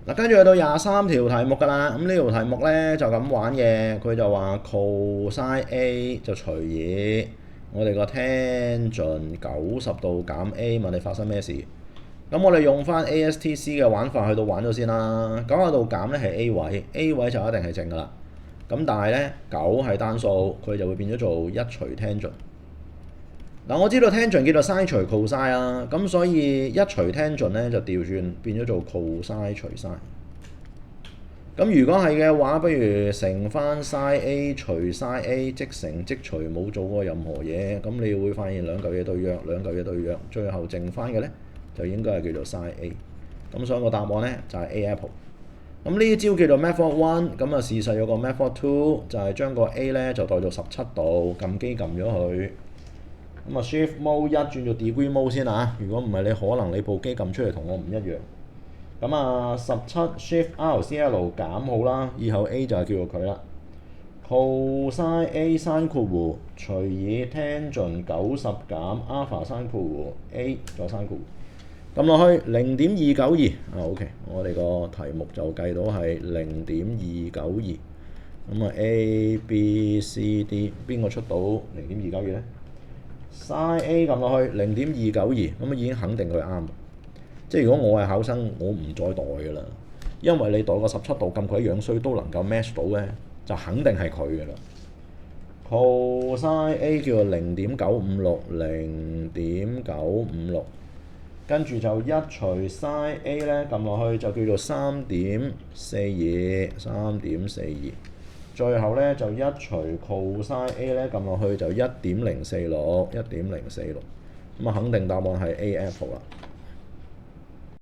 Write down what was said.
嗱，跟住去到23條題目㗎啦。咁呢條題目咧就咁玩嘅，佢就話 cosine A 就除以我哋個 tangent 90度減 A， 問你發生咩事？咁我哋用翻 ASTC 嘅玩法去到玩咗先啦。90度減咧係 A 位，A 位就一定係正㗎啦。咁但係咧9係單數，佢就會變咗做一除 tangent。嗱，我知道 tangent 叫做 sin 除 cosine 啦，咁所以一除 tangent 咧就調轉變咗做 cosine 除 sin。咁如果係嘅話，不如乘翻 sin A 除 sin A， 即乘即除，冇做過任何嘢，咁你會發現兩嚿嘢對約，兩嚿嘢對約，最後剩翻嘅咧就應該係叫做 sin A。咁所以個答案咧就係 A apple。咁呢招叫做 method one， 咁啊事實有個 method two 就係將個 A 咧就代做17度，撳機撳咗佢。咁啊 shift mode 1轉做 degree mode 先啊，如果唔係你可能你部機撳出嚟同我唔一樣。咁啊17 shift RCL 減好啦，以後 A 就係叫做佢啦。cosine A sin 括弧除以 tangent 90減 alpha sin 括弧 A 再 sin 括弧。撳落去0.292啊 OK， 我哋個題目就計到係0.292。咁啊 A、B、C、D 邊個出到0.292咧？sin A 撳落去0.292，咁啊已經肯定佢啱。即係如果我係考生，我唔再代㗎啦，因為你代個17度咁鬼樣衰都能夠 match 到咧，就肯定係佢㗎啦。cosine A 叫做0.956， 0.956，跟住就一除 sin A 咧，撳落去就叫做3.42， 3.42。最後咧就一除 cosine A 咧，撳落去就1.046，1.046。咁啊肯定答案係 A apple 啦。